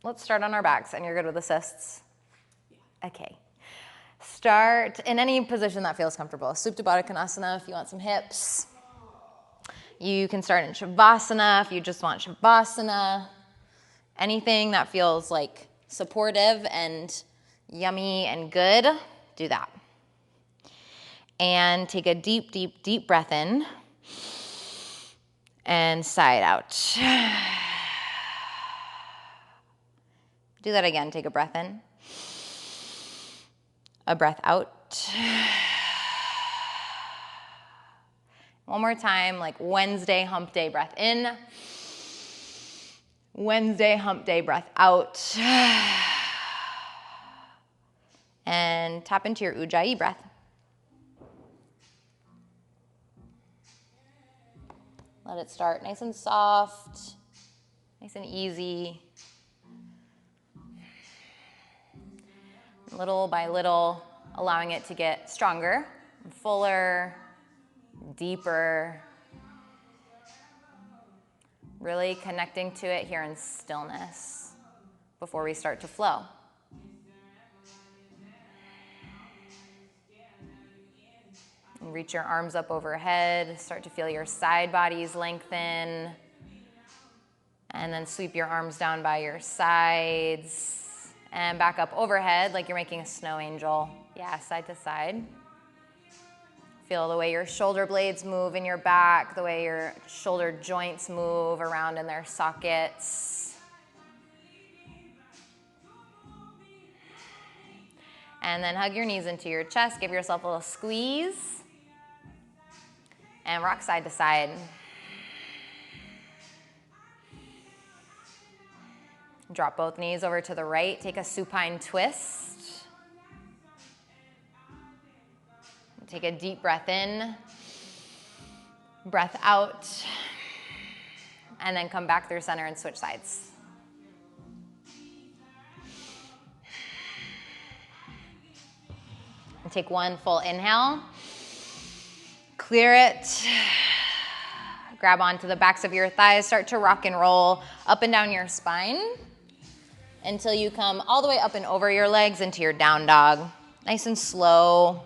Let's start on our backs, and you're good with assists? Okay. Start in any position that feels comfortable. Supta Baddha Konasana if you want some hips. You can start in Shavasana if you just want Shavasana. Anything that feels like supportive and yummy and good, do that. And take a deep, deep, deep breath in and sigh it out. Do that again. Take a breath in, a breath out. One more time, like Wednesday hump day breath in, Wednesday hump day breath out. And tap into your Ujjayi breath. Let it start nice and soft, nice and easy. Little by little, allowing it to get stronger, fuller, deeper. Really connecting to it here in stillness before we start to flow. And reach your arms up overhead. Start to feel your side bodies lengthen. And then sweep your arms down by your sides. And back up overhead like you're making a snow angel. Yeah, side to side. Feel the way your shoulder blades move in your back, the way your shoulder joints move around in their sockets. And then hug your knees into your chest. Give yourself a little squeeze. And rock side to side. Drop both knees over to the right. Take a supine twist. Take a deep breath in, breath out, and then come back through center and switch sides. And take one full inhale. Clear it. Grab onto the backs of your thighs. Start to rock and roll up and down your spine until you come all the way up and over your legs into your down dog. Nice and slow.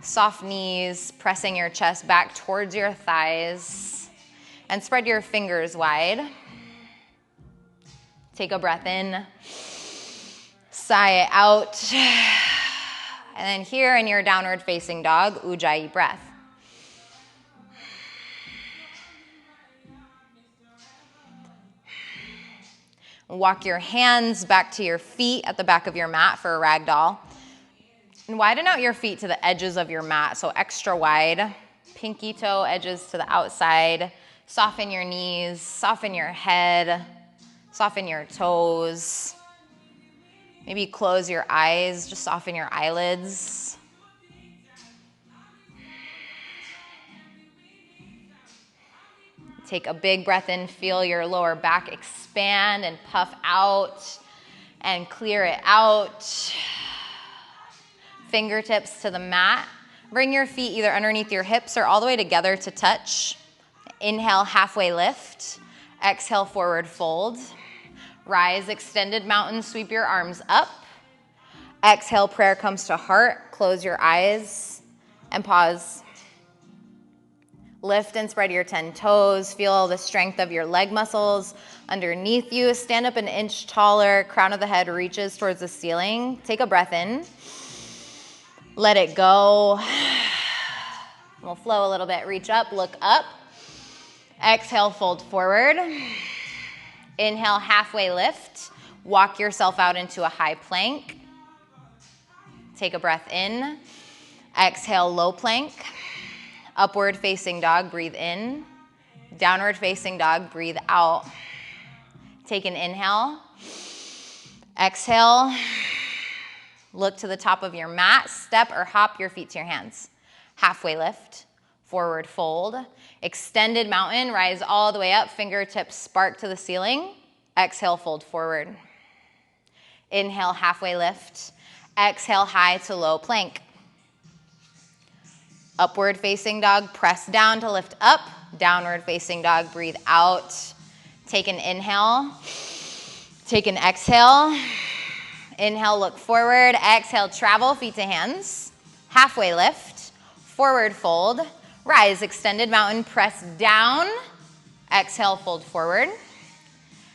Soft knees, pressing your chest back towards your thighs. And spread your fingers wide. Take a breath in. Sigh it out. And then here in your downward facing dog, Ujjayi breath. Walk your hands back to your feet at the back of your mat for a ragdoll. And widen out your feet to the edges of your mat, so extra wide. Pinky toe edges to the outside. Soften your knees, soften your head, soften your toes. Maybe close your eyes, just soften your eyelids. Take a big breath in, feel your lower back expand and puff out and clear it out. Fingertips to the mat. Bring your feet either underneath your hips or all the way together to touch. Inhale, halfway lift. Exhale, forward fold. Rise, extended mountain, sweep your arms up. Exhale, prayer comes to heart. Close your eyes and pause. Lift and spread your 10 toes. Feel the strength of your leg muscles underneath you. Stand up an inch taller. Crown of the head reaches towards the ceiling. Take a breath in. Let it go. We'll flow a little bit. Reach up, look up. Exhale, fold forward. Inhale, halfway lift. Walk yourself out into a high plank. Take a breath in. Exhale, low plank. Upward facing dog, breathe in. Downward facing dog, breathe out. Take an inhale. Exhale. Look to the top of your mat. Step or hop your feet to your hands. Halfway lift. Forward fold. Extended mountain. Rise all the way up. Fingertips spark to the ceiling. Exhale, fold forward. Inhale, halfway lift. Exhale, high to low plank. Upward facing dog, press down to lift up. Downward facing dog, breathe out. Take an inhale. Take an exhale. Inhale, look forward. Exhale, travel, feet to hands. Halfway lift. Forward fold. Rise, extended mountain, press down. Exhale, fold forward.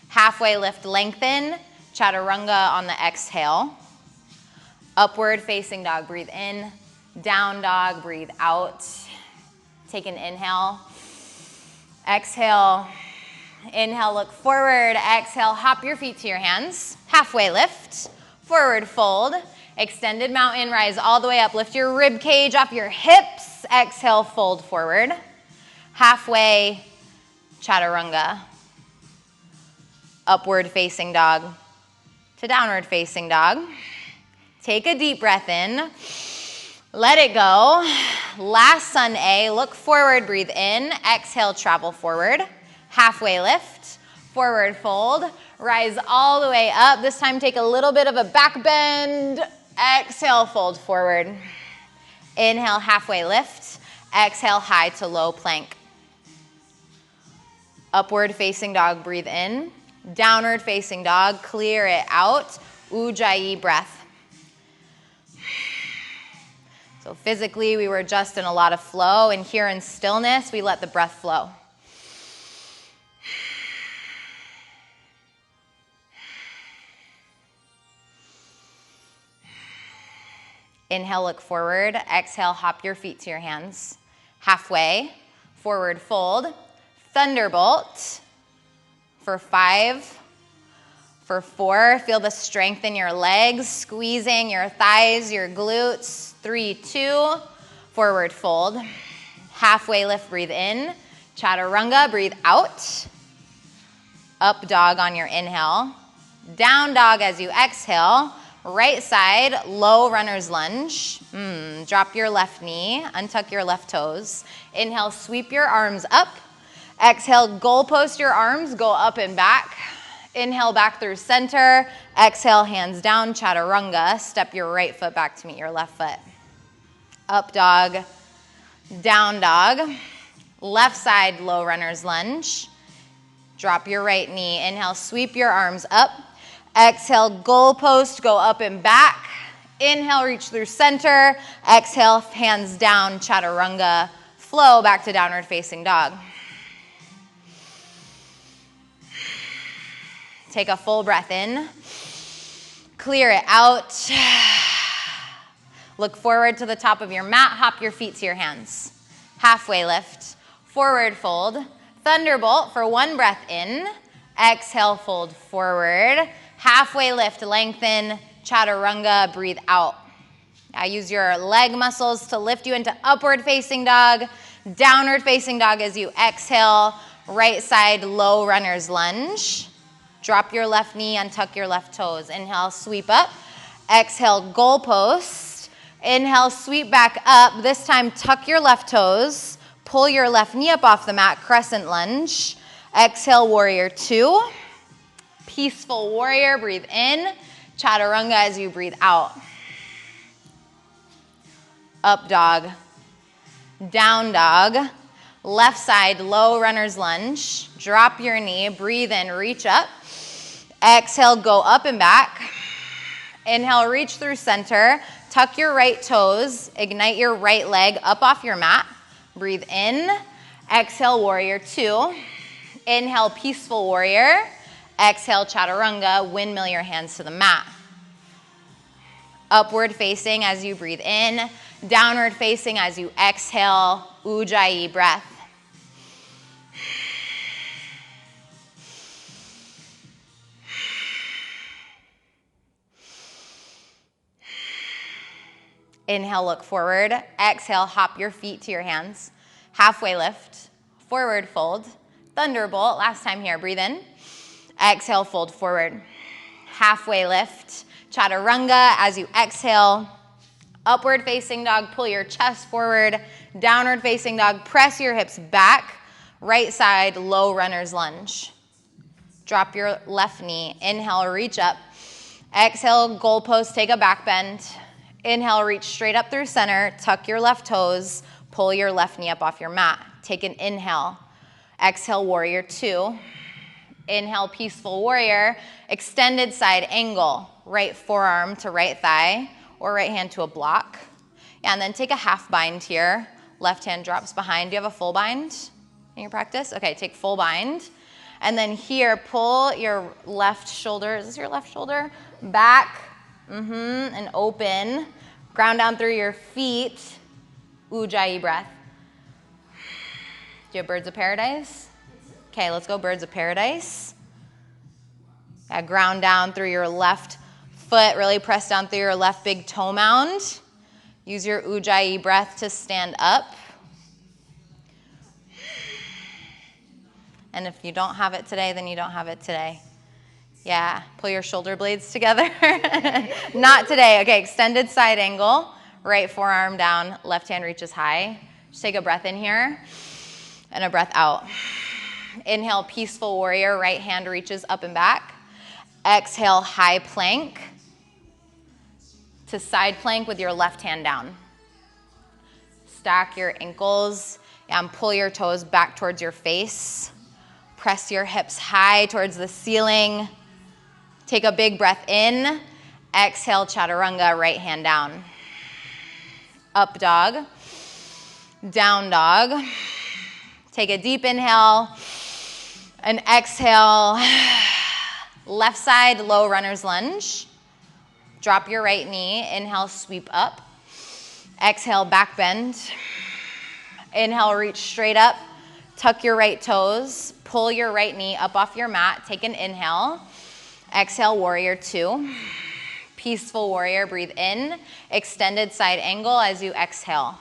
Halfway lift, lengthen. Chaturanga on the exhale. Upward facing dog, breathe in. Down dog, breathe out. Take an inhale. Exhale. Inhale, look forward. Exhale, hop your feet to your hands. Halfway lift. Forward fold. Extended mountain, rise all the way up. Lift your rib cage off your hips. Exhale, fold forward. Halfway, chaturanga. Upward facing dog to downward facing dog. Take a deep breath in. Let it go. Last sun A. Look forward, breathe in. Exhale, travel forward. Halfway lift. Forward fold. Rise all the way up. This time take a little bit of a back bend. Exhale, fold forward. Inhale, halfway lift. Exhale, high to low plank. Upward facing dog, breathe in. Downward facing dog, clear it out. Ujjayi breath. So physically, we were just in a lot of flow, and here in stillness, we let the breath flow. Inhale, look forward. Exhale, hop your feet to your hands. Halfway, forward fold. Thunderbolt. For 5, for 4, feel the strength in your legs, squeezing your thighs, your glutes. 3, 2, forward fold. Halfway lift, breathe in. Chaturanga, breathe out. Up dog on your inhale. Down dog as you exhale. Right side, low runner's lunge. Drop your left knee, untuck your left toes. Inhale, sweep your arms up. Exhale, goalpost your arms, go up and back. Inhale, back through center. Exhale, hands down, chaturanga. Step your right foot back to meet your left foot. Up dog, down dog. Left side, low runner's lunge. Drop your right knee. Inhale, sweep your arms up. Exhale, goalpost, go up and back. Inhale, reach through center. Exhale, hands down, chaturanga. Flow back to downward facing dog. Take a full breath in. Clear it out. Look forward to the top of your mat. Hop your feet to your hands. Halfway lift. Forward fold. Thunderbolt for 1 breath in. Exhale, fold forward. Halfway lift, lengthen. Chaturanga, breathe out. Now use your leg muscles to lift you into upward facing dog. Downward facing dog as you exhale. Right side, low runner's lunge. Drop your left knee, untuck your left toes. Inhale, sweep up. Exhale, goalpost. Inhale, sweep back up. This time, tuck your left toes. Pull your left knee up off the mat, crescent lunge. Exhale, warrior 2. Peaceful warrior, breathe in. Chaturanga as you breathe out. Up dog. Down dog. Left side, low runner's lunge. Drop your knee, breathe in, reach up. Exhale, go up and back. Inhale, reach through center. Tuck your right toes. Ignite your right leg up off your mat. Breathe in. Exhale, warrior 2. Inhale, peaceful warrior. Exhale, chaturanga. Windmill your hands to the mat. Upward facing as you breathe in. Downward facing as you exhale. Ujjayi breath. Inhale, look forward. Exhale, hop your feet to your hands. Halfway lift. Forward fold. Thunderbolt. Last time here. Breathe in. Exhale, fold forward. Halfway lift. Chaturanga as you exhale. Upward facing dog. Pull your chest forward. Downward facing dog. Press your hips back. Right side, low runner's lunge. Drop your left knee. Inhale, reach up. Exhale, goalpost. Take a back bend. Inhale, reach straight up through center. Tuck your left toes. Pull your left knee up off your mat. Take an inhale. Exhale, warrior 2. Inhale, peaceful warrior. Extended side angle. Right forearm to right thigh or right hand to a block. And then take a half bind here. Left hand drops behind. Do you have a full bind in your practice? Okay, take full bind. And then here, pull your left shoulder. Is this your left shoulder? Back and open. Ground down through your feet. Ujjayi breath. Do you have birds of paradise? Okay, let's go birds of paradise. Yeah, ground down through your left foot. Really press down through your left big toe mound. Use your Ujjayi breath to stand up. And if you don't have it today, then you don't have it today. Yeah, pull your shoulder blades together. Not today. Okay, extended side angle. Right forearm down, left hand reaches high. Just take a breath in here and a breath out. Inhale, peaceful warrior. Right hand reaches up and back. Exhale, high plank to side plank with your left hand down. Stack your ankles and pull your toes back towards your face. Press your hips high towards the ceiling. Take a big breath in. Exhale, chaturanga, right hand down. Up dog. Down dog. Take a deep inhale. And exhale. Left side, low runner's lunge. Drop your right knee. Inhale, sweep up. Exhale, back bend. Inhale, reach straight up. Tuck your right toes. Pull your right knee up off your mat. Take an inhale. Exhale, warrior two. Peaceful warrior, breathe in. Extended side angle as you exhale.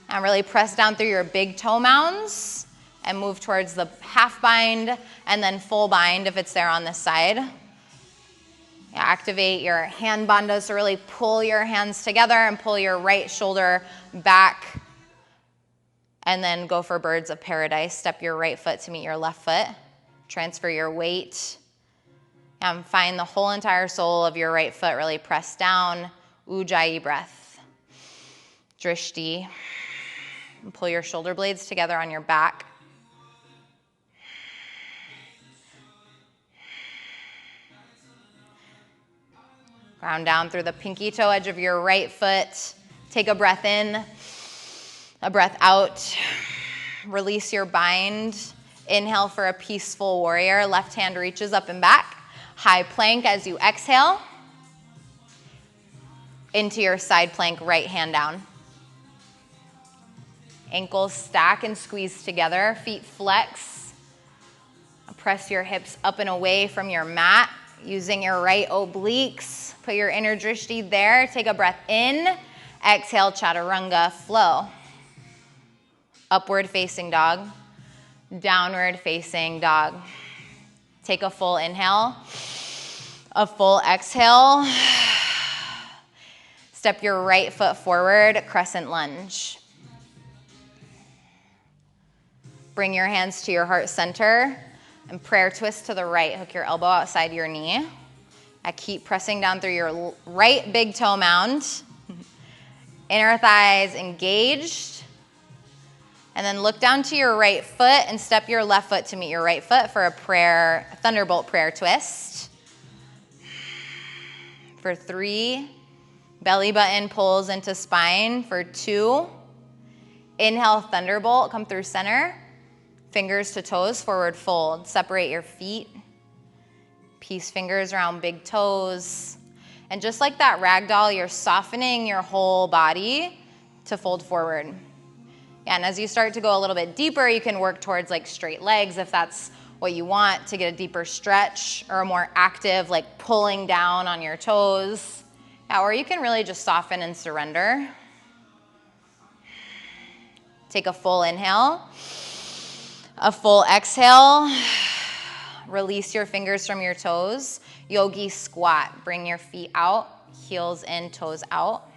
And really press down through your big toe mounds and move towards the half bind and then full bind if it's there on this side. Activate your hand bandhas, so really pull your hands together and pull your right shoulder back. And then go for birds of paradise. Step your right foot to meet your left foot. Transfer your weight. And find the whole entire sole of your right foot. Really press down. Ujjayi breath. Drishti. And pull your shoulder blades together on your back. Ground down through the pinky toe edge of your right foot. Take a breath in. A breath out. Release your bind. Inhale for a peaceful warrior. Left hand reaches up and back. High plank as you exhale. Into your side plank, right hand down. Ankles stack and squeeze together. Feet flex. Press your hips up and away from your mat. Using your right obliques. Put your inner drishti there. Take a breath in. Exhale, chaturanga, flow. Upward facing dog, downward facing dog. Take a full inhale, a full exhale. Step your right foot forward, crescent lunge. Bring your hands to your heart center and prayer twist to the right. Hook your elbow outside your knee. Keep pressing down through your right big toe mound. Inner thighs engaged. And then look down to your right foot and step your left foot to meet your right foot for a prayer, thunderbolt prayer twist. For 3, belly button pulls into spine. For 2, inhale, thunderbolt, come through center. Fingers to toes, forward fold. Separate your feet. Peace fingers around big toes. And just like that ragdoll, you're softening your whole body to fold forward. And as you start to go a little bit deeper, you can work towards like straight legs if that's what you want to get a deeper stretch, or a more active like pulling down on your toes. Yeah, or you can really just soften and surrender. Take a full inhale, a full exhale. Release your fingers from your toes. Yogi squat. Bring your feet out, heels in, toes out.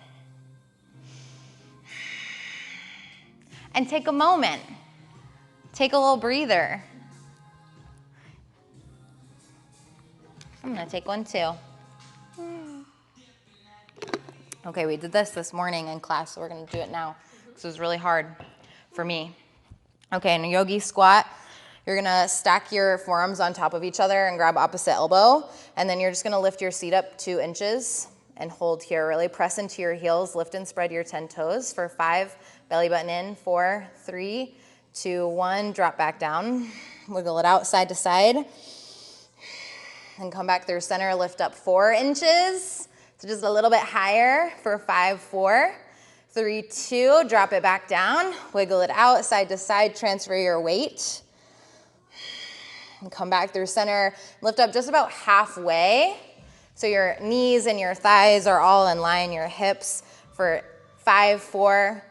And take a moment. Take a little breather. I'm going to take one too. Okay, we did this morning in class, so we're going to do it now because it was really hard for me. Okay, in a yogi squat, You're gonna stack your forearms on top of each other and grab opposite elbow, and then you're just gonna lift your seat up 2 inches and hold here. Really press into your heels, lift and spread your 10 toes for 5, belly button in, 4, 3, 2, 1, drop back down. Wiggle it out side to side. And come back through center, lift up 4 inches. So just a little bit higher for 5, 4, 3, 2, drop it back down. Wiggle it out side to side, transfer your weight. And come back through center, lift up just about halfway. So your knees and your thighs are all in line, your hips for 5, 4,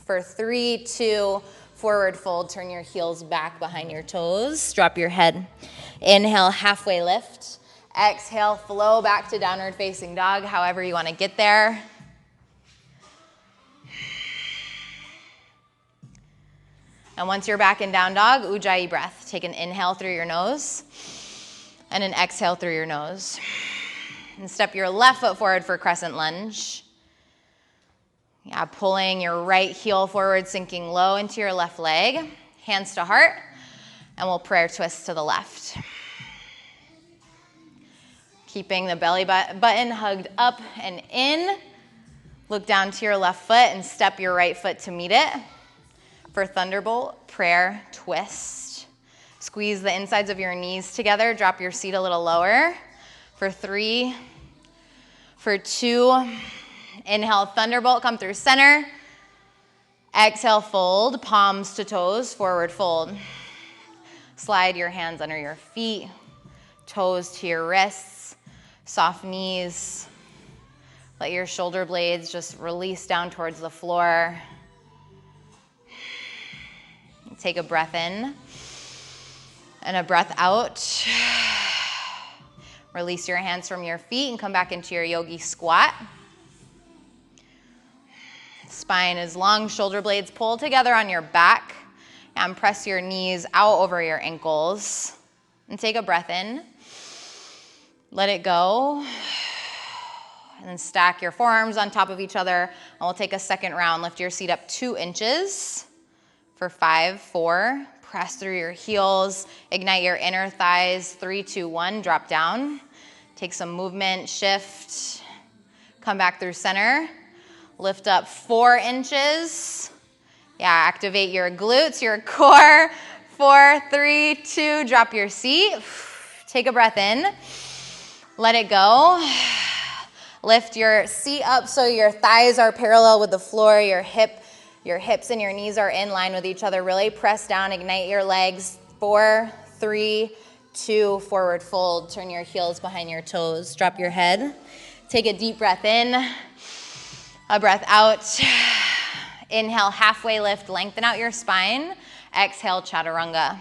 for 3, 2, forward fold, turn your heels back behind your toes, drop your head. Inhale, halfway lift. Exhale, flow back to downward facing dog, however you want to get there. And once you're back in down dog, Ujjayi breath. Take an inhale through your nose and an exhale through your nose. And step your left foot forward for crescent lunge. Yeah, pulling your right heel forward, sinking low into your left leg. Hands to heart, and we'll prayer twist to the left. Keeping the belly button hugged up and in. Look down to your left foot and step your right foot to meet it. For thunderbolt, prayer, twist. Squeeze the insides of your knees together. Drop your seat a little lower. For 3, for 2, inhale, thunderbolt, come through center. Exhale, fold, palms to toes, forward fold. Slide your hands under your feet, toes to your wrists, soft knees. Let your shoulder blades just release down towards the floor. Take a breath in and a breath out. Release your hands from your feet and come back into your yogi squat. Spine is long, shoulder blades pull together on your back, and press your knees out over your ankles. And take a breath in. Let it go. And then stack your forearms on top of each other, and we'll take a second round. Lift your seat up 2 inches for 5, 4. Press through your heels. Ignite your inner thighs. 3, 2, 1. Drop down. Take some movement. Shift. Come back through center. Lift up 4 inches. Yeah, activate your glutes, your core. 4, 3, 2. Drop your seat. Take a breath in. Let it go. Lift your seat up so your thighs are parallel with the floor. Your hips and your knees are in line with each other. Really press down, ignite your legs. 4, 3, 2, forward fold. Turn your heels behind your toes. Drop your head. Take a deep breath in, a breath out. Inhale, halfway lift, lengthen out your spine. Exhale, chaturanga.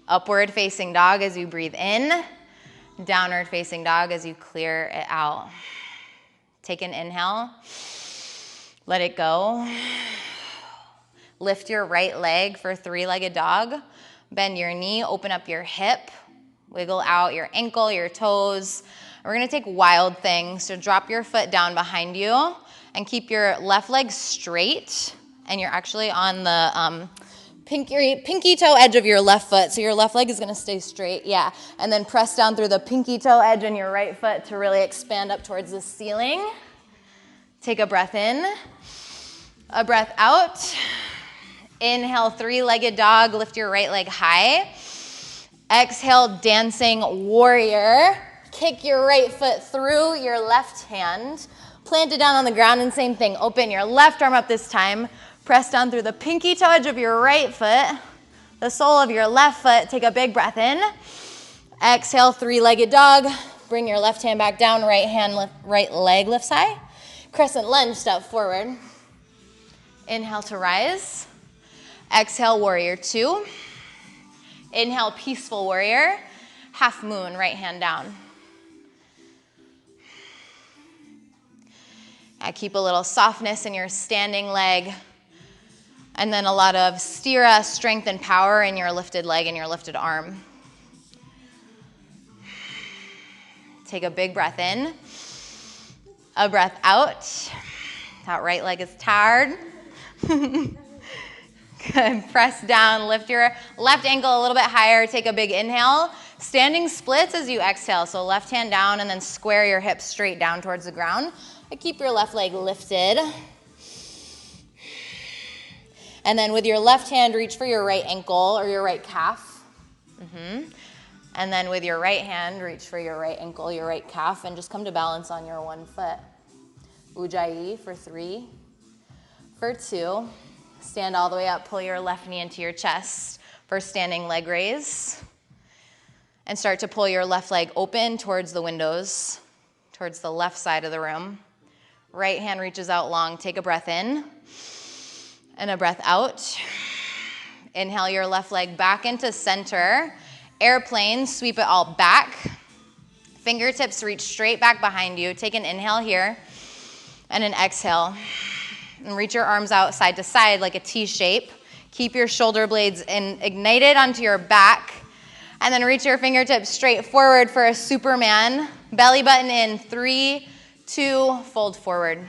Upward facing dog as you breathe in. Downward facing dog as you clear it out. Take an inhale. Let it go. Lift your right leg for 3-legged dog. Bend your knee, open up your hip. Wiggle out your ankle, your toes. We're gonna take wild things. So drop your foot down behind you and keep your left leg straight. And you're actually on the pinky toe edge of your left foot. So your left leg is gonna stay straight, yeah. And then press down through the pinky toe edge on your right foot to really expand up towards the ceiling. Take a breath in, a breath out. Inhale, 3-legged dog, lift your right leg high. Exhale, dancing warrior. Kick your right foot through your left hand. Plant it down on the ground and same thing. Open your left arm up this time. Press down through the pinky toe edge of your right foot, the sole of your left foot. Take a big breath in. Exhale, 3-legged dog. Bring your left hand back down, right leg lifts high. Crescent lunge, step forward. Inhale to rise. Exhale, warrior 2. Inhale, peaceful warrior. Half moon, right hand down. Keep a little softness in your standing leg. And then a lot of stira, strength and power in your lifted leg and your lifted arm. Take a big breath in. A breath out. That right leg is tired. Good. Press down, lift your left ankle a little bit higher, take a big inhale. Standing splits as you exhale, so left hand down and then square your hips straight down towards the ground. And keep your left leg lifted. And then with your left hand, reach for your right ankle or your right calf. And then with your right hand, reach for your right ankle, your right calf, and just come to balance on your one foot. Ujjayi for 3. For 2. Stand all the way up, pull your left knee into your chest for standing leg raise. And start to pull your left leg open towards the windows, towards the left side of the room. Right hand reaches out long. Take a breath in and a breath out. Inhale your left leg back into center. Airplane, sweep it all back. Fingertips reach straight back behind you. Take an inhale here and an exhale. And reach your arms out side to side like a T shape. Keep your shoulder blades ignited onto your back. And then reach your fingertips straight forward for a Superman. Belly button in. 3, 2, fold forward.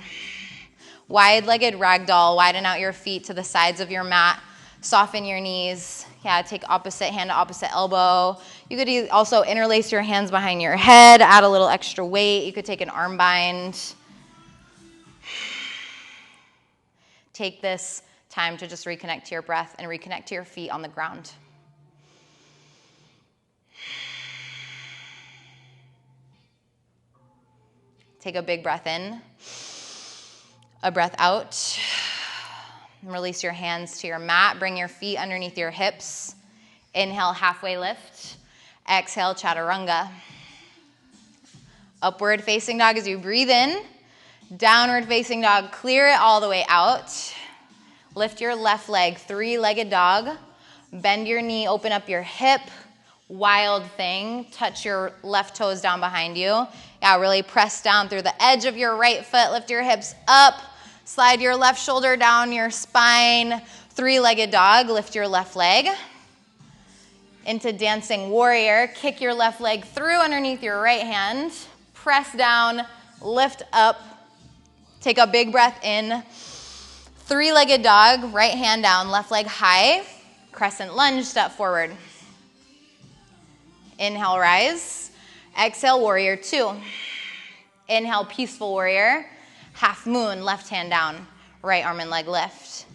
Wide-legged ragdoll. Widen out your feet to the sides of your mat. Soften your knees. Yeah, take opposite hand to opposite elbow. You could also interlace your hands behind your head. Add a little extra weight. You could take an arm bind. Take this time to just reconnect to your breath and reconnect to your feet on the ground. Take a big breath in, a breath out, and release your hands to your mat. Bring your feet underneath your hips. Inhale, halfway lift. Exhale, chaturanga. Upward facing dog as you breathe in. Downward facing dog, clear it all the way out. Lift your left leg, 3-legged dog. Bend your knee, open up your hip. Wild thing, touch your left toes down behind you. Yeah, really press down through the edge of your right foot. Lift your hips up. Slide your left shoulder down your spine. 3-legged dog, lift your left leg. Into dancing warrior, kick your left leg through underneath your right hand. Press down, lift up. Take a big breath in. 3-legged dog, right hand down, left leg high. Crescent lunge, step forward. Inhale, rise. Exhale, warrior 2. Inhale, peaceful warrior. Half moon, left hand down. Right arm and leg lift.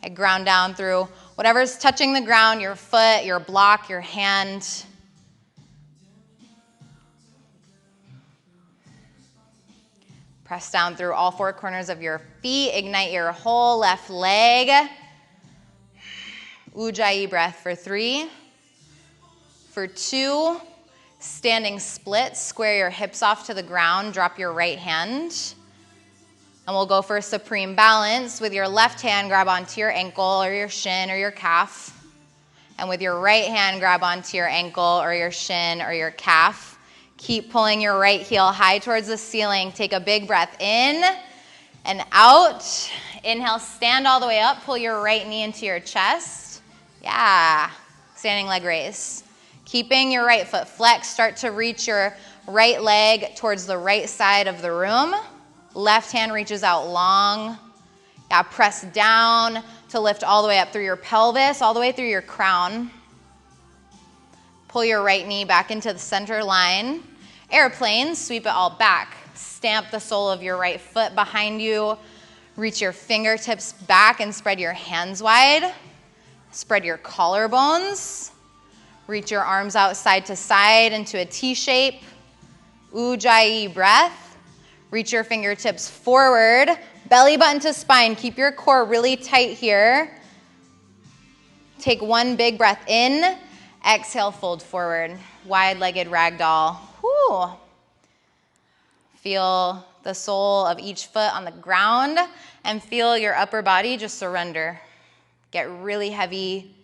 And ground down through whatever's touching the ground, your foot, your block, your hand. Press down through all 4 corners of your feet. Ignite your whole left leg. Ujjayi breath for 3. For 2, standing split, square your hips off to the ground, drop your right hand. And we'll go for supreme balance. With your left hand, grab onto your ankle or your shin or your calf. And with your right hand, grab onto your ankle or your shin or your calf. Keep pulling your right heel high towards the ceiling. Take a big breath in and out. Inhale, stand all the way up. Pull your right knee into your chest. Yeah, standing leg raise. Keeping your right foot flexed, start to reach your right leg towards the right side of the room. Left hand reaches out long. Yeah, press down to lift all the way up through your pelvis, all the way through your crown. Pull your right knee back into the center line. Airplane, sweep it all back. Stamp the sole of your right foot behind you. Reach your fingertips back and spread your hands wide. Spread your collarbones. Reach your arms out side to side into a T shape. Ujjayi breath. Reach your fingertips forward. Belly button to spine. Keep your core really tight here. Take one big breath in. Exhale, fold forward. Wide-legged ragdoll. Whew. Feel the sole of each foot on the ground and feel your upper body just surrender. Get really heavy.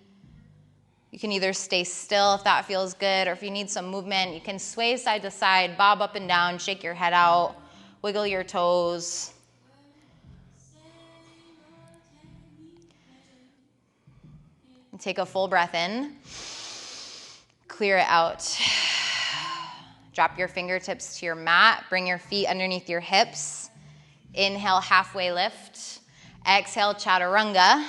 You can either stay still if that feels good, or if you need some movement, you can sway side to side, bob up and down, shake your head out, wiggle your toes. And take a full breath in. Clear it out. Drop your fingertips to your mat. Bring your feet underneath your hips. Inhale, halfway lift. Exhale, chaturanga.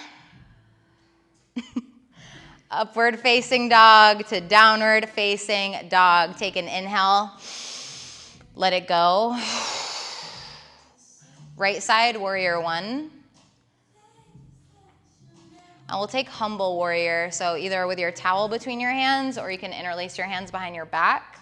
Upward facing dog to downward facing dog. Take an inhale. Let it go. Right side, warrior one. And we'll take humble warrior. So either with your towel between your hands or you can interlace your hands behind your back.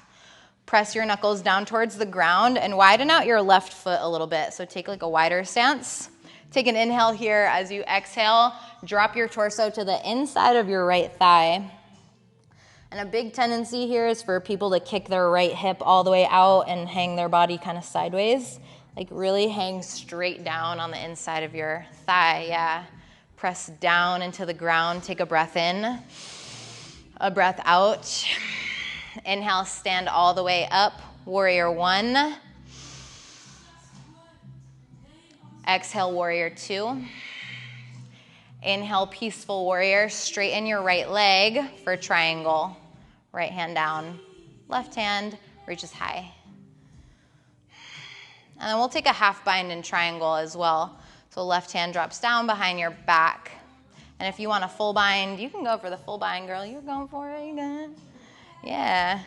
Press your knuckles down towards the ground and widen out your left foot a little bit. So take like a wider stance. Take an inhale here. As you exhale, drop your torso to the inside of your right thigh. And a big tendency here is for people to kick their right hip all the way out and hang their body kind of sideways. Like really hang straight down on the inside of your thigh, yeah. Press down into the ground, take a breath in, a breath out. Inhale, stand all the way up, warrior one. Exhale, warrior two. Inhale, peaceful warrior, straighten your right leg for triangle. Right hand down, left hand reaches high. And then we'll take a half bind in triangle as well. So left hand drops down behind your back. And if you want a full bind, you can go for the full bind, girl. You're going for it, you got it. Yeah.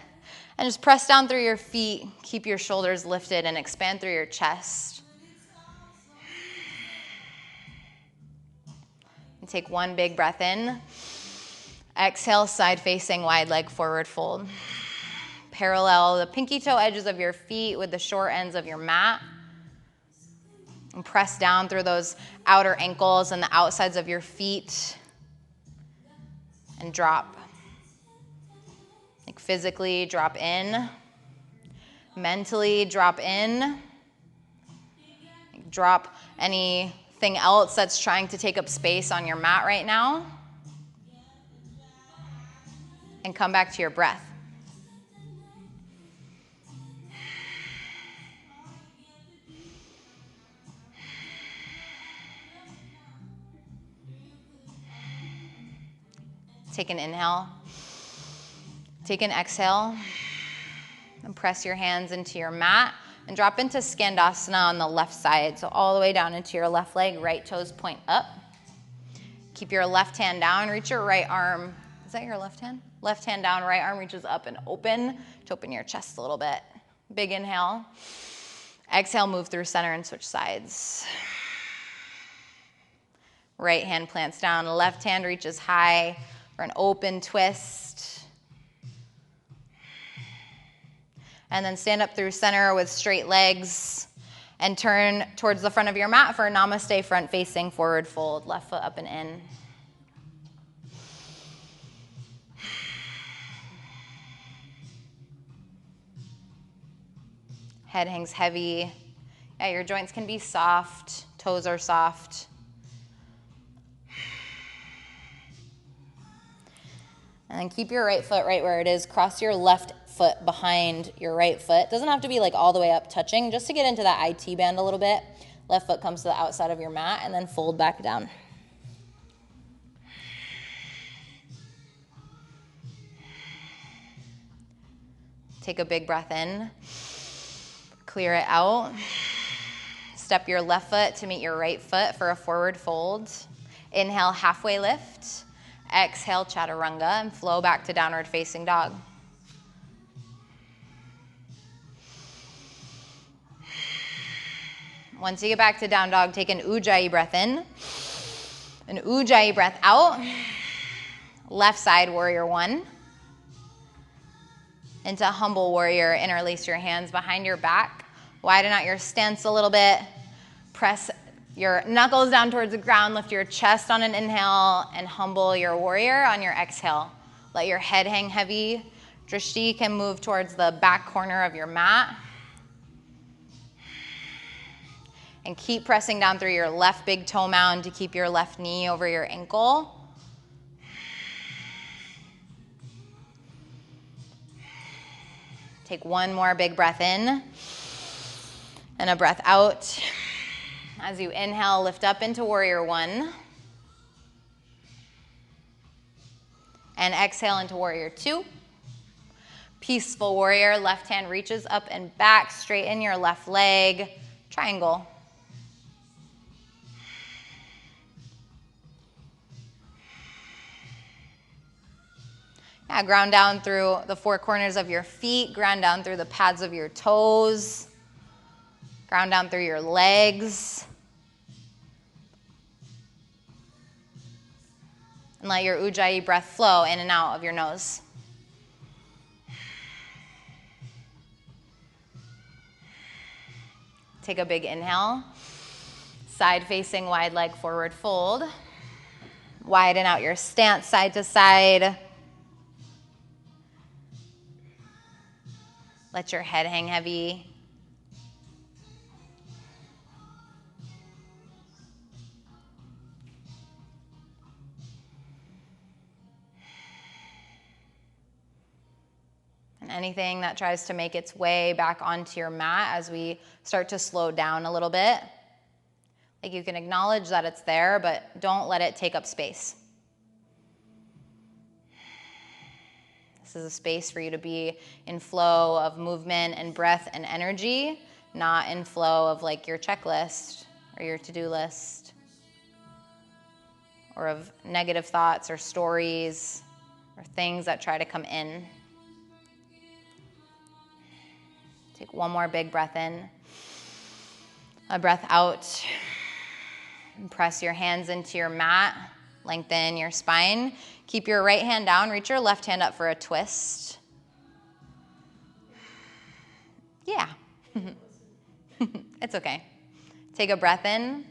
And just press down through your feet, keep your shoulders lifted, and expand through your chest. And take one big breath in. Exhale, side facing, wide leg forward fold. Parallel the pinky toe edges of your feet with the short ends of your mat. And press down through those outer ankles and the outsides of your feet. And drop. Like physically drop in. Mentally drop in. Drop anything else that's trying to take up space on your mat right now. And come back to your breath. Take an inhale. Take an exhale. And press your hands into your mat and drop into Skandasana on the left side. So all the way down into your left leg, right toes point up. Keep your left hand down, reach your right arm. Is that your left hand? Left hand down, right arm reaches up and open to open your chest a little bit. Big inhale. Exhale, move through center and switch sides. Right hand plants down, left hand reaches high for an open twist. And then stand up through center with straight legs and turn towards the front of your mat for a namaste front facing forward fold. Left foot up and in. Head hangs heavy. Yeah, your joints can be soft. Toes are soft. And then keep your right foot right where it is. Cross your left foot behind your right foot. Doesn't have to be like all the way up touching, just to get into that IT band a little bit. Left foot comes to the outside of your mat and then fold back down. Take a big breath in. Clear it out. Step your left foot to meet your right foot for a forward fold. Inhale, halfway lift. Exhale, chaturanga, and flow back to downward facing dog. Once you get back to down dog, take an ujjayi breath in, an ujjayi breath out. Left side, warrior one. Into humble warrior, interlace your hands behind your back. Widen out your stance a little bit. Press your knuckles down towards the ground. Lift your chest on an inhale and humble your warrior on your exhale. Let your head hang heavy. Drishti can move towards the back corner of your mat. And keep pressing down through your left big toe mound to keep your left knee over your ankle. Take one more big breath in and a breath out. As you inhale, lift up into warrior one. And exhale into warrior two. Peaceful warrior, left hand reaches up and back, straighten your left leg, triangle. Yeah, ground down through the four corners of your feet, ground down through the pads of your toes, ground down through your legs. And let your Ujjayi breath flow in and out of your nose. Take a big inhale. Side facing wide leg forward fold. Widen out your stance side to side. Let your head hang heavy. And anything that tries to make its way back onto your mat as we start to slow down a little bit. Like you can acknowledge that it's there, but don't let it take up space. This is a space for you to be in flow of movement and breath and energy, not in flow of like your checklist or your to-do list or of negative thoughts or stories or things that try to come in. Take one more big breath in, a breath out. And press your hands into your mat, lengthen your spine. Keep your right hand down, reach your left hand up for a twist. Yeah, it's okay. Take a breath in,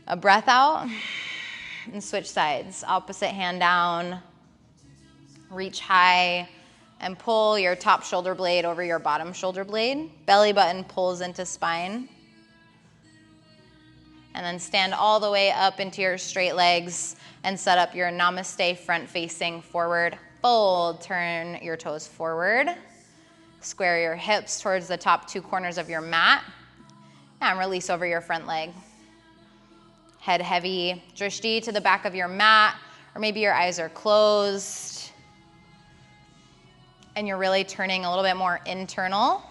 a breath out, and switch sides. Opposite hand down, reach high, and pull your top shoulder blade over your bottom shoulder blade. Belly button pulls into spine. And then stand all the way up into your straight legs and set up your namaste front facing forward fold. Turn your toes forward. Square your hips towards the top two corners of your mat. And release over your front leg. Head heavy, drishti to the back of your mat, or maybe your eyes are closed. And you're really turning a little bit more internal.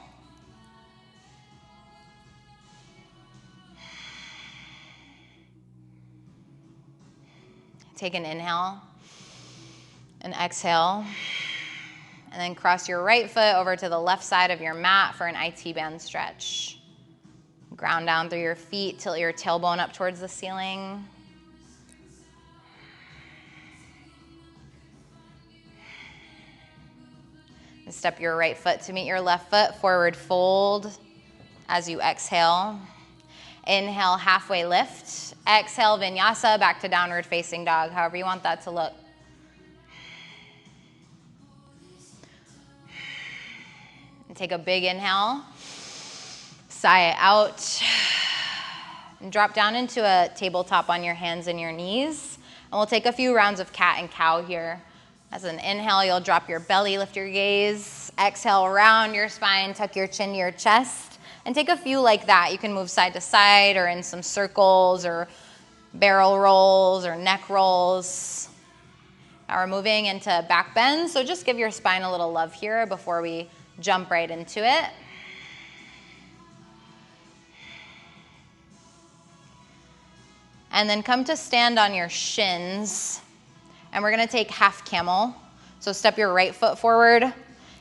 Take an inhale, an exhale, and then cross your right foot over to the left side of your mat for an IT band stretch. Ground down through your feet, tilt your tailbone up towards the ceiling. And step your right foot to meet your left foot, forward fold as you exhale. Inhale, halfway lift. Exhale, vinyasa, back to downward facing dog, however you want that to look. And take a big inhale. Sigh it out. And drop down into a tabletop on your hands and your knees. And we'll take a few rounds of cat and cow here. As an inhale, you'll drop your belly, lift your gaze. Exhale, round your spine, tuck your chin to your chest. And take a few like that. You can move side to side or in some circles or barrel rolls or neck rolls. Now we're moving into back bend, so just give your spine a little love here before we jump right into it. And then come to stand on your shins. And we're gonna take half camel. So step your right foot forward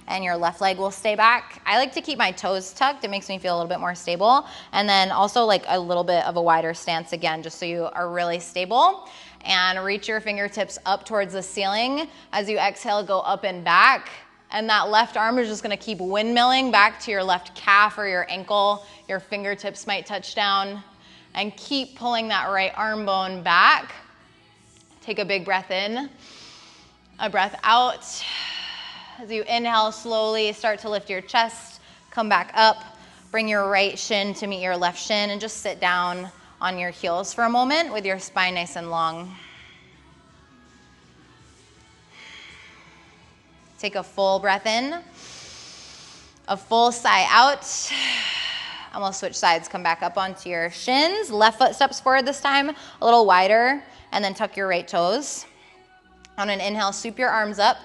and your left leg will stay back. I like to keep my toes tucked. It makes me feel a little bit more stable. And then also like a little bit of a wider stance again, just so you are really stable. And reach your fingertips up towards the ceiling. As you exhale, go up and back. And that left arm is just gonna keep windmilling back to your left calf or your ankle. Your fingertips might touch down. And keep pulling that right arm bone back. Take a big breath in, a breath out. As you inhale, slowly start to lift your chest, come back up, bring your right shin to meet your left shin, and just sit down on your heels for a moment with your spine nice and long. Take a full breath in, a full sigh out. And we'll switch sides, come back up onto your shins. Left foot steps forward this time, a little wider, and then tuck your right toes. On an inhale, sweep your arms up.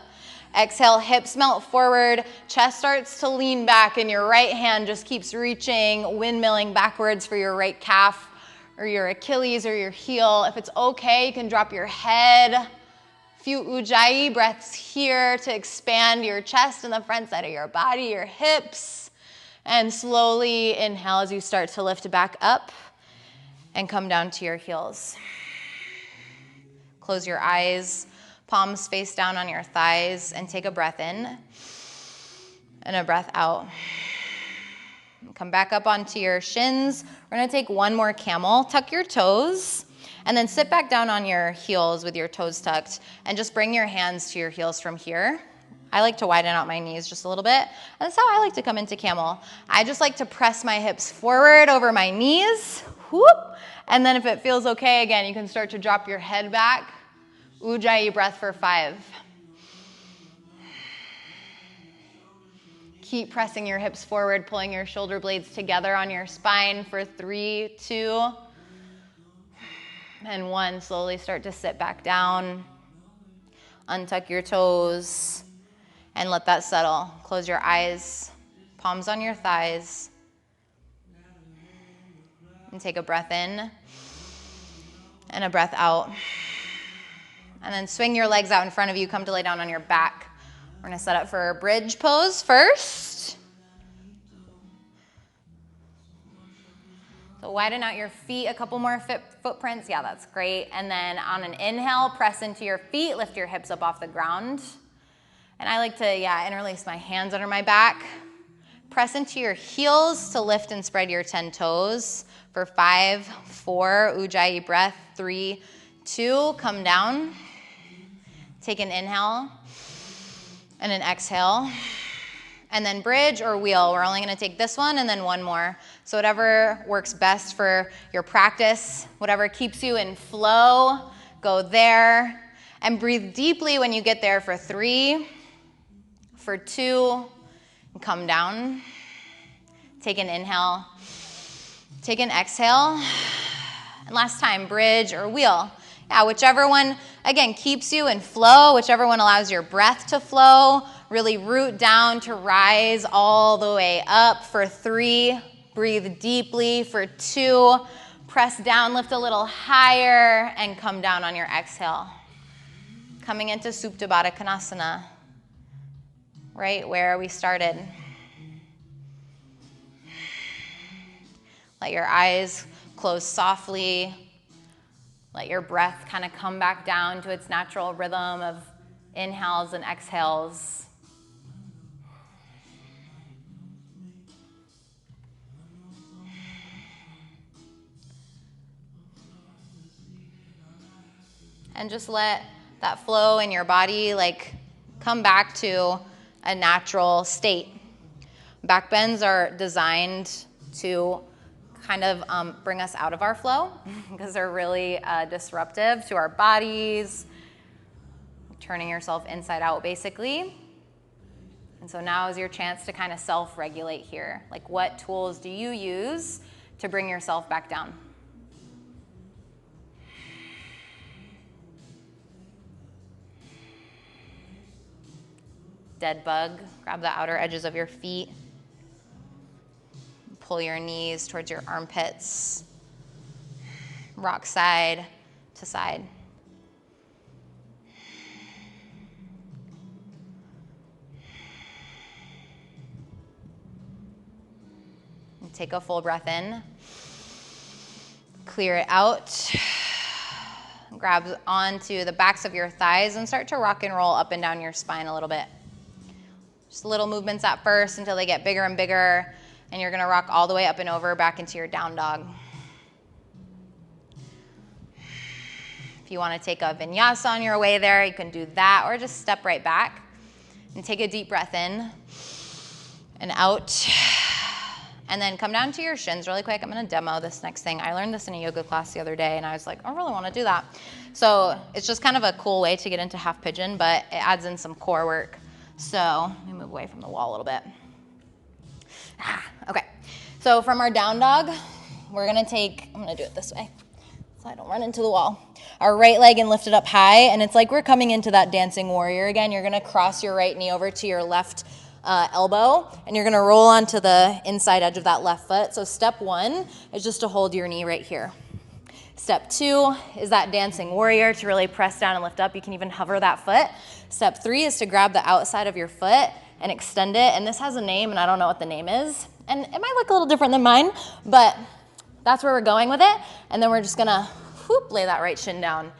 Exhale, hips melt forward, chest starts to lean back, and your right hand just keeps reaching, windmilling backwards for your right calf or your Achilles or your heel. If it's okay, you can drop your head, Few ujjayi breaths here to expand your chest and the front side of your body, your hips. And slowly inhale as you start to lift back up and come down to your heels. Close your eyes, palms face down on your thighs, and take a breath in and a breath out. Come back up onto your shins. We're gonna take one more camel. Tuck your toes, and then sit back down on your heels with your toes tucked, and just bring your hands to your heels from here. I like to widen out my knees just a little bit. That's how I like to come into camel. I just like to press my hips forward over my knees. Whoop. And then if it feels okay, again, you can start to drop your head back. Ujjayi breath for 5. Keep pressing your hips forward, pulling your shoulder blades together on your spine for 3, 2, and 1. Slowly start to sit back down. Untuck your toes and let that settle. Close your eyes, palms on your thighs. And take a breath in and a breath out. And then swing your legs out in front of you. Come to lay down on your back. We're going to set up for a bridge pose first. So widen out your feet, a couple more footprints. Yeah, that's great. And then on an inhale, press into your feet. Lift your hips up off the ground. And I like to, interlace my hands under my back. Press into your heels to lift and spread your 10 toes. For 5, 4, ujjayi breath, 3, 2, come down. Take an inhale and an exhale. And then bridge or wheel. We're only gonna take this one and then one more. So whatever works best for your practice, whatever keeps you in flow, go there. And breathe deeply when you get there for 3, for 2, and come down. Take an inhale. Take an exhale. And last time, bridge or wheel. Yeah, whichever one, again, keeps you in flow, whichever one allows your breath to flow. Really root down to rise all the way up for 3. Breathe deeply for 2. Press down, lift a little higher, and come down on your exhale. Coming into Supta Baddha Konasana, right where we started. Let your eyes close softly. Let your breath kind of come back down to its natural rhythm of inhales and exhales. And just let that flow in your body come back to a natural state. Back bends are designed to kind of bring us out of our flow because they're really disruptive to our bodies, turning yourself inside out basically. And so now is your chance to kind of self-regulate here. Like, what tools do you use to bring yourself back down? Dead bug, grab the outer edges of your feet. Pull your knees towards your armpits. Rock side to side. And take a full breath in. Clear it out. Grab onto the backs of your thighs and start to rock and roll up and down your spine a little bit. Just little movements at first until they get bigger and bigger. And you're gonna rock all the way up and over back into your down dog. If you wanna take a vinyasa on your way there, you can do that, or just step right back and take a deep breath in and out. And then come down to your shins really quick. I'm gonna demo this next thing. I learned this in a yoga class the other day and I was like, I really wanna do that. So it's just kind of a cool way to get into half pigeon, but it adds in some core work. So let me move away from the wall a little bit. Okay, so from our down dog, we're gonna take, I'm gonna do it this way so I don't run into the wall. Our right leg and lift it up high, and it's like we're coming into that dancing warrior again. You're gonna cross your right knee over to your left elbow, and you're gonna roll onto the inside edge of that left foot. So step 1 is just to hold your knee right here. Step 2 is that dancing warrior to really press down and lift up. You can even hover that foot. Step 3 is to grab the outside of your foot and extend it. And this has a name, and I don't know what the name is. And it might look a little different than mine, but that's where we're going with it. And then we're just gonna lay that right shin down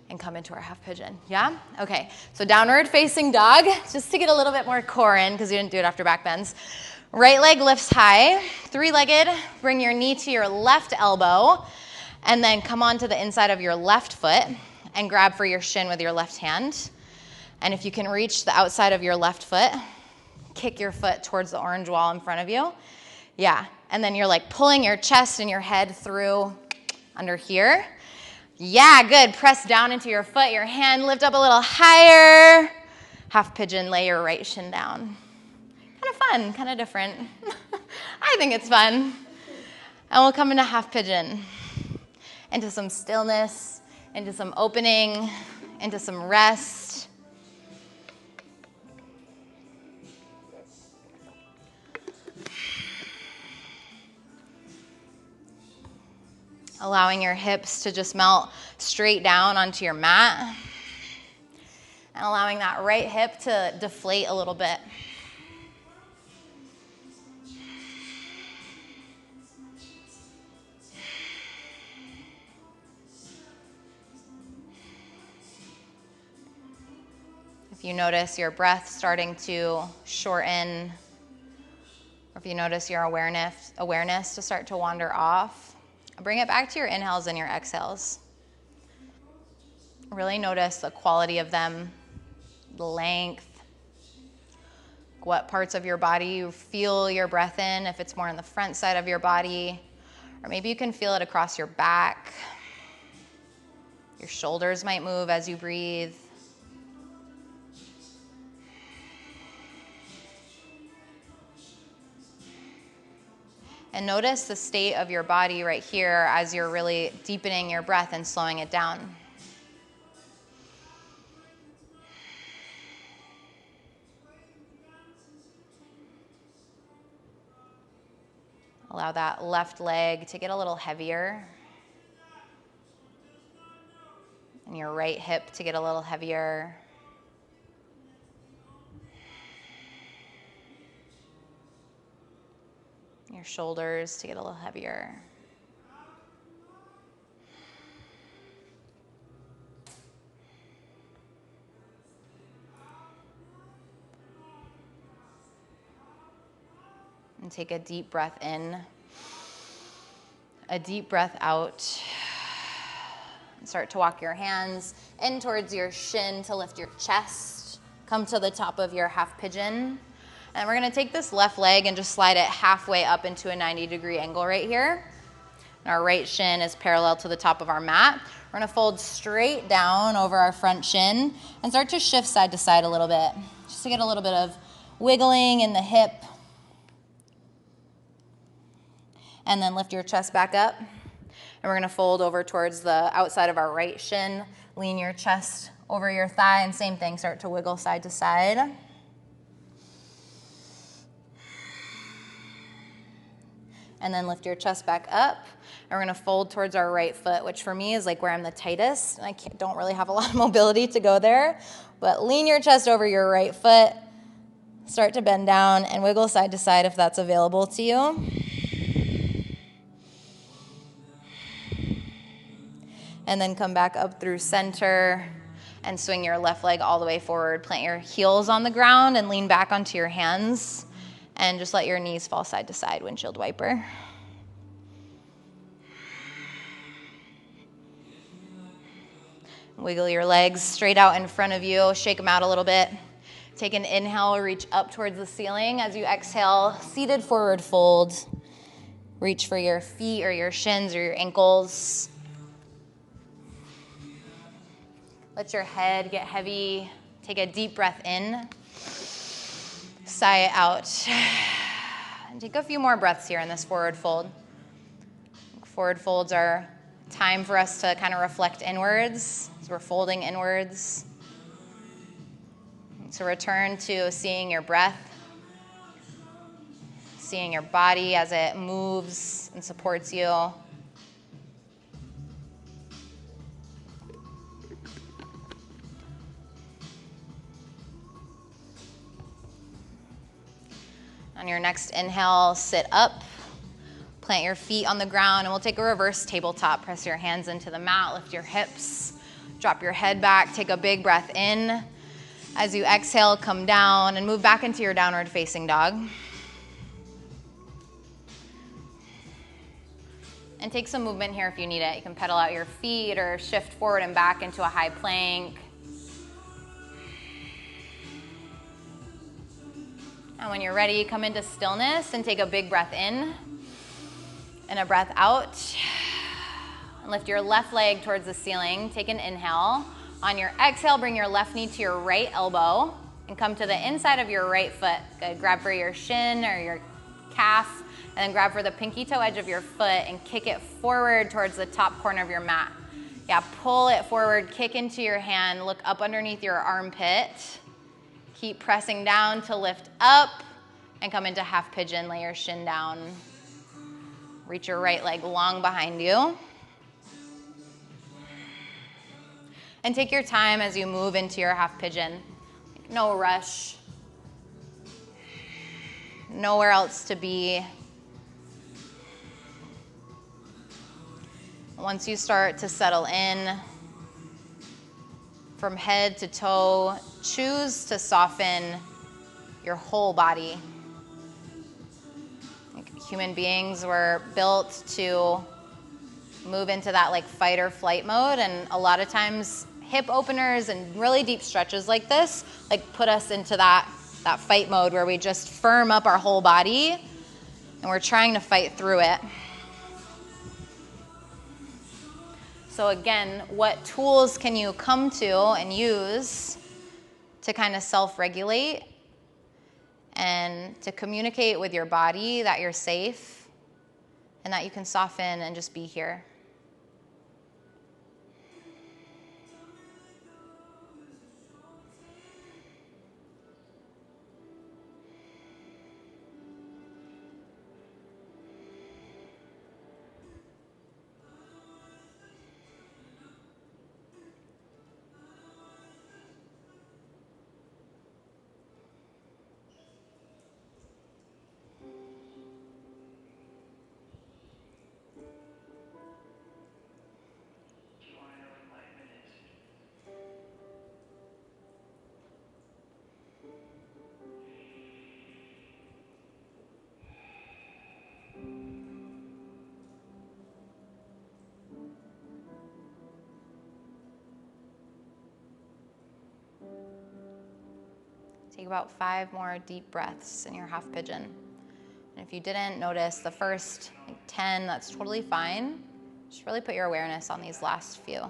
and come into our half pigeon. Yeah? Okay, so downward facing dog, just to get a little bit more core in because you didn't do it after back bends. Right leg lifts high, three-legged, bring your knee to your left elbow, and then come onto the inside of your left foot and grab for your shin with your left hand. And if you can reach the outside of your left foot, kick your foot towards the orange wall in front of you. Yeah, and then you're like pulling your chest and your head through under here. Yeah, good. Press down into your foot, your hand, lift up a little higher. Half pigeon, lay your right shin down. Kind of fun, kind of different. I think it's fun. And we'll come into half pigeon. Into some stillness, into some opening, into some rest. Allowing your hips to just melt straight down onto your mat. And allowing that right hip to deflate a little bit. If you notice your breath starting to shorten, or if you notice your awareness to start to wander off, bring it back to your inhales and your exhales. Really notice the quality of them, the length, what parts of your body you feel your breath in, if it's more on the front side of your body, or maybe you can feel it across your back. Your shoulders might move as you breathe. And notice the state of your body right here as you're really deepening your breath and slowing it down. Allow that left leg to get a little heavier. And your right hip to get a little heavier. Your shoulders to get a little heavier. And take a deep breath in, a deep breath out. And start to walk your hands in towards your shin to lift your chest. Come to the top of your half pigeon. And we're gonna take this left leg and just slide it halfway up into a 90-degree angle right here. And our right shin is parallel to the top of our mat. We're gonna fold straight down over our front shin and start to shift side to side a little bit, just to get a little bit of wiggling in the hip. And then lift your chest back up. And we're gonna fold over towards the outside of our right shin, lean your chest over your thigh, and same thing, start to wiggle side to side. And then lift your chest back up. And we're gonna fold towards our right foot, which for me is like where I'm the tightest. And I don't really have a lot of mobility to go there. But lean your chest over your right foot. Start to bend down and wiggle side to side if that's available to you. And then come back up through center and swing your left leg all the way forward. Plant your heels on the ground and lean back onto your hands. And just let your knees fall side to side, windshield wiper. Wiggle your legs straight out in front of you. Shake them out a little bit. Take an inhale, reach up towards the ceiling. As you exhale, seated forward fold. Reach for your feet or your shins or your ankles. Let your head get heavy. Take a deep breath in. Sigh it out. And take a few more breaths here in this forward fold. Forward folds are time for us to kind of reflect inwards as we're folding inwards. So return to seeing your breath, seeing your body as it moves and supports you. On your next inhale, sit up, plant your feet on the ground, and we'll take a reverse tabletop. Press your hands into the mat, lift your hips, drop your head back, take a big breath in. As you exhale, come down and move back into your downward facing dog. And take some movement here if you need it. You can pedal out your feet or shift forward and back into a high plank. And when you're ready, come into stillness and take a big breath in and a breath out. And lift your left leg towards the ceiling. Take an inhale. On your exhale, bring your left knee to your right elbow and come to the inside of your right foot. Good. Grab for your shin or your calf, and then grab for the pinky toe edge of your foot and kick it forward towards the top corner of your mat. Yeah, pull it forward, kick into your hand, look up underneath your armpit. Keep pressing down to lift up and come into half pigeon. Lay your shin down. Reach your right leg long behind you. And take your time as you move into your half pigeon. No rush. Nowhere else to be. Once you start to settle in, from head to toe, choose to soften your whole body. Human beings were built to move into that like fight or flight mode, and a lot of times hip openers and really deep stretches like this like put us into that fight mode where we just firm up our whole body and we're trying to fight through it. So again, what tools can you come to and use to kind of self-regulate and to communicate with your body that you're safe and that you can soften and just be here? Take about 5 more deep breaths in your half pigeon. And if you didn't notice the first 10, that's totally fine. Just really put your awareness on these last few.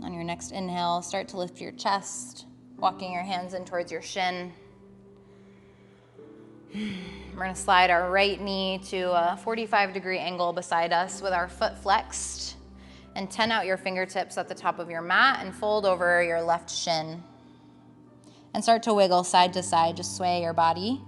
On your next inhale, start to lift your chest, walking your hands in towards your shin. We're going to slide our right knee to a 45-degree angle beside us with our foot flexed, and 10 out your fingertips at the top of your mat and fold over your left shin. And start to wiggle side to side, just sway your body.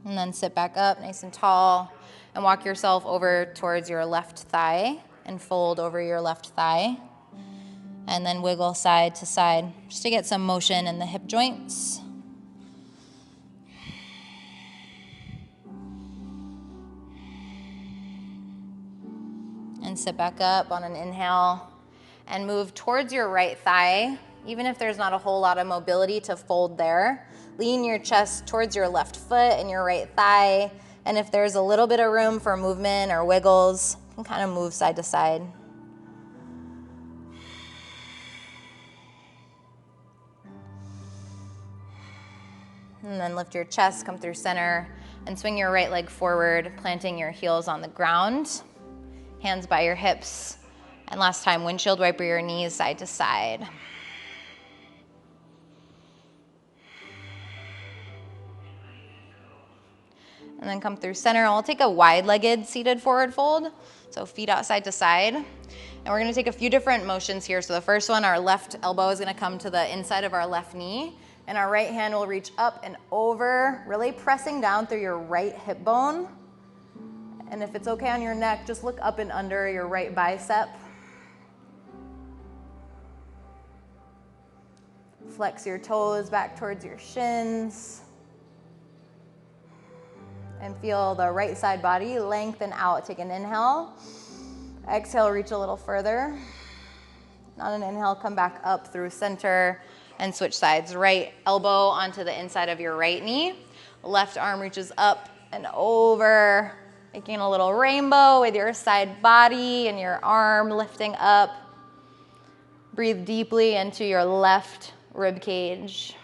And then sit back up nice and tall and walk yourself over towards your left thigh and fold over your left thigh. And then wiggle side to side just to get some motion in the hip joints. And sit back up on an inhale and move towards your right thigh. Even if there's not a whole lot of mobility to fold there, lean your chest towards your left foot and your right thigh. And if there's a little bit of room for movement or wiggles, you can kind of move side to side. And then lift your chest, come through center, and swing your right leg forward, planting your heels on the ground. Hands by your hips. And last time, windshield wiper your knees side to side. And then come through center. And we'll take a wide-legged seated forward fold. So feet out side to side. And we're gonna take a few different motions here. So the first one, our left elbow is gonna come to the inside of our left knee. And our right hand will reach up and over, really pressing down through your right hip bone. And if it's okay on your neck, just look up and under your right bicep. Flex your toes back towards your shins. And feel the right side body lengthen out. Take an inhale. Exhale, reach a little further. On an inhale, come back up through center and switch sides. Right elbow onto the inside of your right knee. Left arm reaches up and over, making a little rainbow with your side body and your arm lifting up. Breathe deeply into your left rib cage.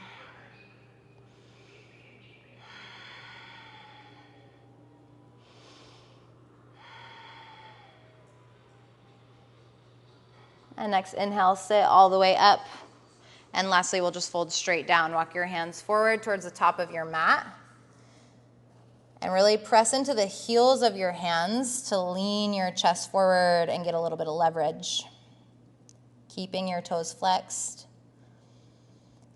And next inhale, sit all the way up. And lastly, we'll just fold straight down. Walk your hands forward towards the top of your mat. And really press into the heels of your hands to lean your chest forward and get a little bit of leverage. Keeping your toes flexed.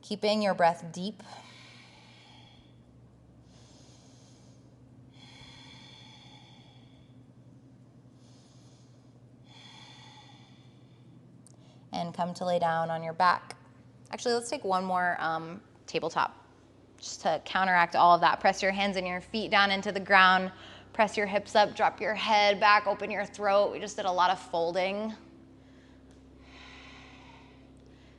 Keeping your breath deep. And come to lay down on your back. Actually, let's take one more tabletop just to counteract all of that. Press your hands and your feet down into the ground. Press your hips up, drop your head back, open your throat. We just did a lot of folding.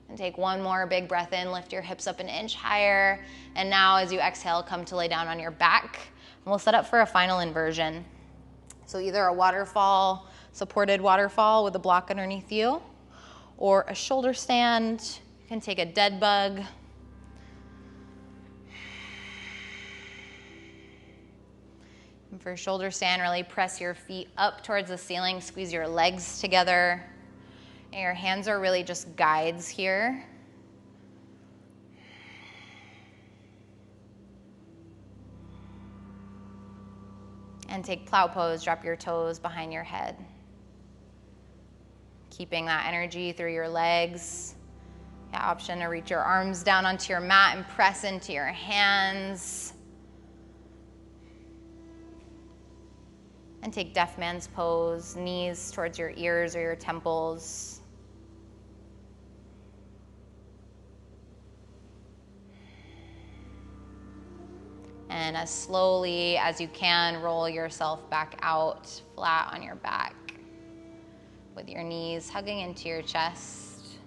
And take one more big breath in, lift your hips up an inch higher. And now as you exhale, come to lay down on your back. And we'll set up for a final inversion. So either a waterfall, supported waterfall with a block underneath you, or a shoulder stand. You can take a dead bug. And for shoulder stand, really press your feet up towards the ceiling, squeeze your legs together. And your hands are really just guides here. And take plow pose, drop your toes behind your head. Keeping that energy through your legs. Yeah, option to reach your arms down onto your mat and press into your hands. And take deaf man's pose, knees towards your ears or your temples. And as slowly as you can, roll yourself back out flat on your back with your knees hugging into your chest.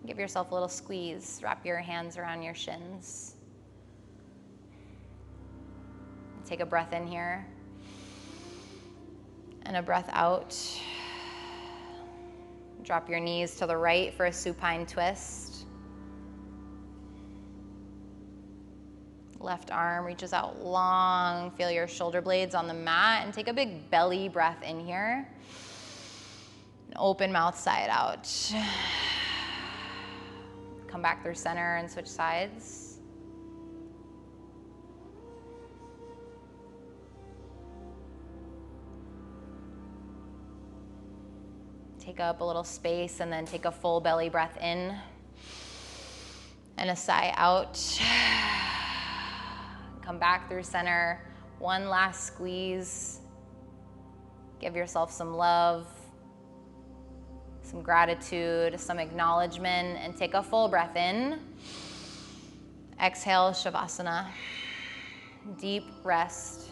Give yourself a little squeeze. Wrap your hands around your shins. Take a breath in here and a breath out. Drop your knees to the right for a supine twist. Left arm reaches out long. Feel your shoulder blades on the mat and take a big belly breath in here. And open mouth side out. Come back through center and switch sides. Take up a little space and then take a full belly breath in and a sigh out. Come back through center. One last squeeze. Give yourself some love, some gratitude, some acknowledgement, and take a full breath in. Exhale, Shavasana. Deep rest.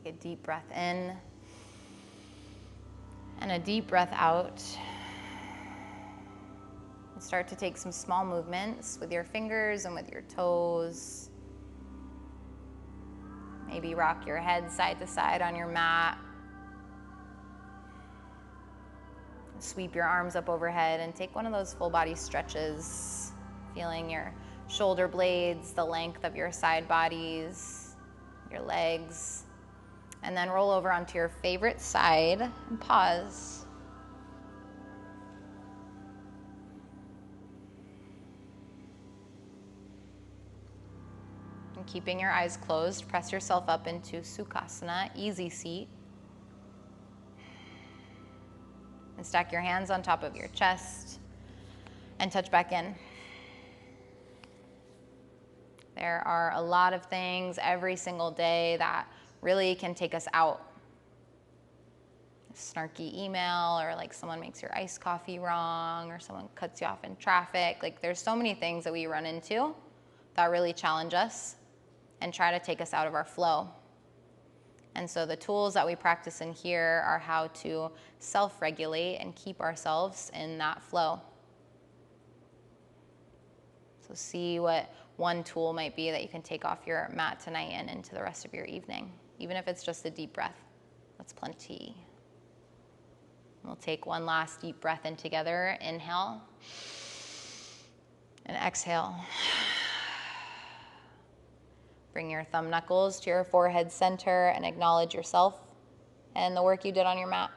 Take a deep breath in and a deep breath out. And start to take some small movements with your fingers and with your toes. Maybe rock your head side to side on your mat. Sweep your arms up overhead and take one of those full body stretches, feeling your shoulder blades, the length of your side bodies, your legs, and then roll over onto your favorite side and pause. And keeping your eyes closed, press yourself up into Sukhasana, easy seat. And stack your hands on top of your chest and touch back in. There are a lot of things every single day that really can take us out. A snarky email, or like someone makes your iced coffee wrong, or someone cuts you off in traffic. Like there's so many things that we run into that really challenge us and try to take us out of our flow. And so the tools that we practice in here are how to self-regulate and keep ourselves in that flow. So see what one tool might be that you can take off your mat tonight and into the rest of your evening. Even if it's just a deep breath, that's plenty. We'll take one last deep breath in together. Inhale and exhale. Bring your thumb knuckles to your forehead center and acknowledge yourself and the work you did on your mat.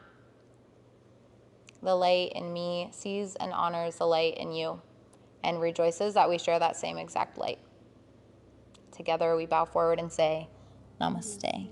The light in me sees and honors the light in you and rejoices that we share that same exact light. Together we bow forward and say, Namaste.